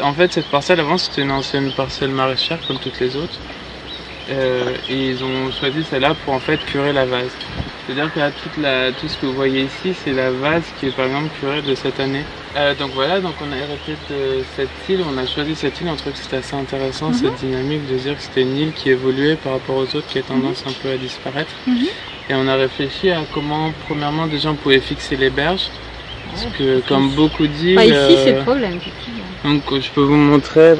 En fait, cette parcelle avant c'était une ancienne parcelle maraîchère comme toutes les autres. Et ils ont choisi celle-là pour en fait curer la vase. C'est-à-dire que là, tout ce que vous voyez ici, c'est la vase qui est par exemple curée de cette année. Donc voilà, donc on a hérité de cette île, on a choisi cette île, on trouve que c'était assez intéressant, cette dynamique de dire que c'était une île qui évoluait par rapport aux autres, qui a tendance un peu à disparaître. Et on a réfléchi à comment, premièrement, des gens pouvaient fixer les berges. Parce que comme beaucoup d'îles... ici c'est le problème. Donc je peux vous montrer.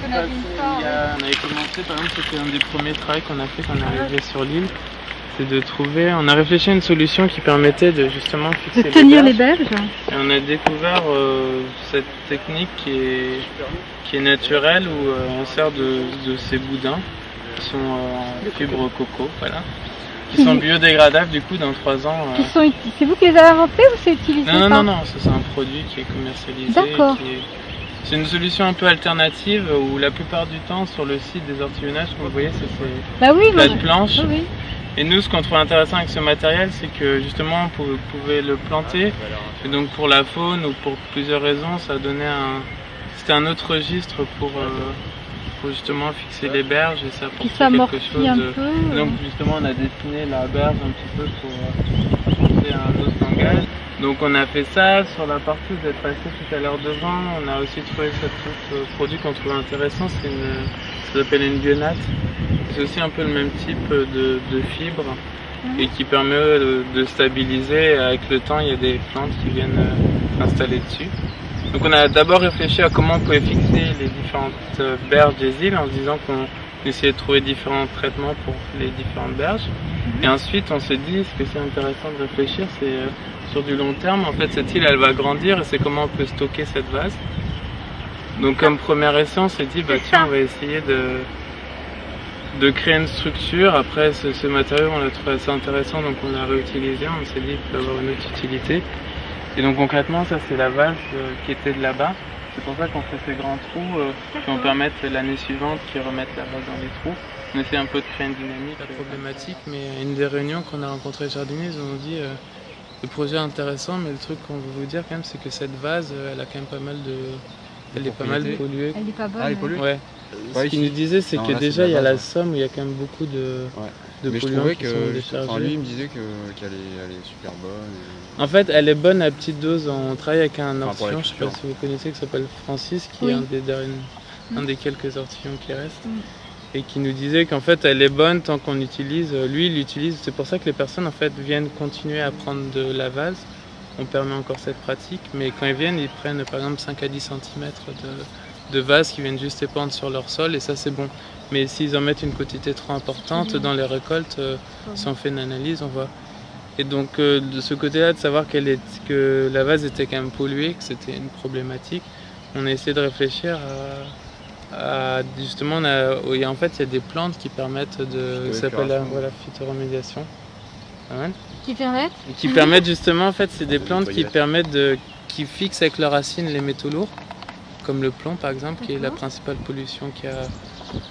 On avait commencé, par exemple, c'était un des premiers travaux qu'on a fait quand on est arrivé sur l'île. C'est de trouver, on a réfléchi à une solution qui permettait de justement fixer de tenir les berges. Et on a découvert cette technique qui est naturelle où on sert de ces boudins qui sont en fibre coco, voilà. Qui sont biodégradables du coup dans 3 ans. C'est vous qui les avez inventés ou c'est utilisé? Non, c'est un produit qui est commercialisé. D'accord. C'est une solution un peu alternative où la plupart du temps sur le site des ortillonnages, comme vous voyez, c'est la planche. Oui. Et nous, ce qu'on trouve intéressant avec ce matériel, c'est que justement, on pouvait le planter. Et donc pour la faune ou pour plusieurs raisons, ça donnait c'était un autre registre pour justement fixer les berges et ça apportait quelque chose de... Donc justement, on a dessiné la berge un petit peu pour penser à un autre langage. Donc on a fait ça. Sur la partie où vous êtes passé tout à l'heure devant, on a aussi trouvé cet autre produit qu'on trouve intéressant, ça s'appelle une guenate. C'est aussi un peu le même type de fibre et qui permet de stabiliser. Avec le temps, il y a des plantes qui viennent s'installer dessus. Donc on a d'abord réfléchi à comment on pouvait fixer les différentes berges des îles en se disant qu'on essayait de trouver différents traitements pour les différentes berges. Et ensuite on s'est dit, ce que c'est intéressant de réfléchir, c'est sur du long terme, en fait cette île elle va grandir et c'est comment on peut stocker cette vase. Donc comme premier essai on s'est dit, bah tiens on va essayer de créer une structure. Après ce matériau on l'a trouvé assez intéressant donc on l'a réutilisé, on s'est dit qu'il peut avoir une autre utilité. Et donc concrètement ça c'est la vase qui était de là-bas. C'est pour ça qu'on fait ces grands trous qui vont permettre l'année suivante qu'ils remettent la vase dans les trous. On essaie un peu de créer une dynamique. La problématique, mais à une des réunions qu'on a rencontré les jardiniers, ils nous ont dit le projet est intéressant, mais le truc qu'on veut vous dire quand même, c'est que cette vase, elle a quand même pas mal de... Elle est pas mal polluée. Elle est pas bonne. Ah, elle est polluée. Ouais. Ce qu'il nous disait, c'est que déjà il y a la Somme où il y a quand même beaucoup de polluants qui sont déchargés. Lui il me disait qu'elle est super bonne. En fait, elle est bonne à petite dose. On travaille avec un ortillon, je sais pas si vous connaissez, qui s'appelle Francis, qui est un des quelques ortillons qui restent. Et qui nous disait qu'en fait elle est bonne tant qu'on utilise, lui il l'utilise, c'est pour ça que les personnes en fait viennent continuer à prendre de la vase, on permet encore cette pratique, mais quand ils viennent ils prennent par exemple 5 à 10 cm de vase qui viennent juste épandre sur leur sol et ça c'est bon. Mais s'ils en mettent une quantité trop importante dans les récoltes, si on fait une analyse on voit. Et donc de ce côté-là, de savoir que la vase était quand même polluée, que c'était une problématique, on a essayé de réfléchir justement, en fait, il y a des plantes qui permettent de... Ça s'appelle la phytoremédiation. Qui permettent justement, en fait, c'est des plantes qui permettent qui fixent avec leurs racines les métaux lourds, comme le plomb par exemple, qui est la principale pollution qu'il y a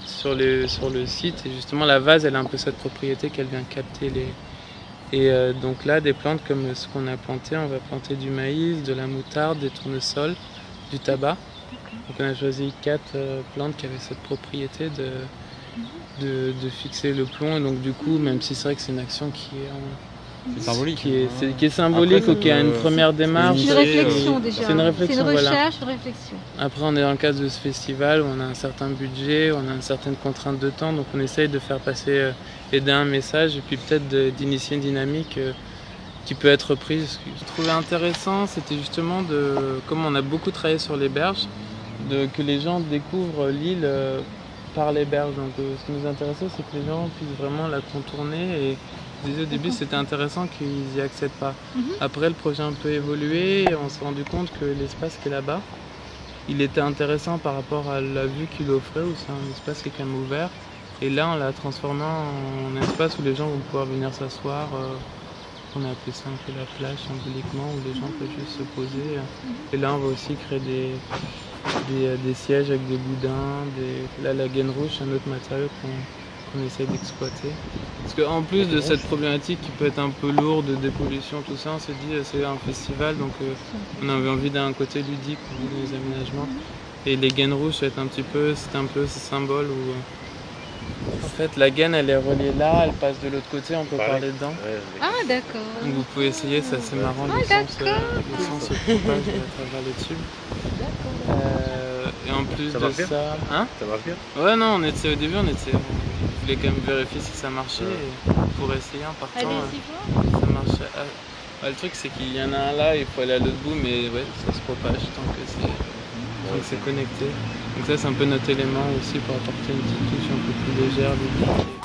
sur le site. Et justement, la vase, elle a un peu cette propriété qu'elle vient capter les... Et donc là, des plantes comme ce qu'on a planté, on va planter du maïs, de la moutarde, des tournesols, du tabac. Donc on a choisi 4 plantes qui avaient cette propriété de fixer le plomb. Et donc du coup, même si c'est vrai que c'est une action qui est symbolique, qui est symbolique. Après, ou qui a une première démarche. C'est une réflexion déjà. C'est une réflexion, c'est une recherche, une réflexion. Après on est dans le cadre de ce festival où on a un certain budget, on a une certaine contrainte de temps, donc on essaye de faire passer et d'un message et puis peut-être d'initier une dynamique qui peut être prise. Ce que je trouvais intéressant, c'était justement comme on a beaucoup travaillé sur les berges, que les gens découvrent l'île par les berges. Donc ce qui nous intéressait, c'est que les gens puissent vraiment la contourner. Et je disais au début, c'était intéressant qu'ils n'y accèdent pas. Après, le projet a un peu évolué et on s'est rendu compte que l'espace qui est là-bas, il était intéressant par rapport à la vue qu'il offrait, où c'est un espace qui est quand même ouvert. Et là, on l'a transformé en espace où les gens vont pouvoir venir s'asseoir. On a appelé ça un peu la plage symboliquement, où les gens peuvent juste se poser. Et là, on va aussi créer des sièges avec des boudins. Là, la gaine rouge, c'est un autre matériau qu'on essaie d'exploiter. Parce qu'en plus de cette problématique qui peut être un peu lourde de dépollution, tout ça, on s'est dit c'est un festival, donc on avait envie d'un côté ludique pour les aménagements. Et les gaines rouges, c'était un peu ce symbole où en fait la gaine elle est reliée là, elle passe de l'autre côté, on peut parler dedans. Ah d'accord. Donc vous pouvez essayer, c'est assez marrant, l'essence se propage à travers les tubes. Et en plus de ça... Hein? Ça marche bien? Ouais non, au début on voulait quand même vérifier si ça marchait et pour essayer en partant ça marchait. Le truc c'est qu'il y en a un là, il faut aller à l'autre bout mais ouais ça se propage tant que c'est connecté. Donc ça c'est un peu notre élément aussi pour apporter une petite touche un peu plus légère, ludique.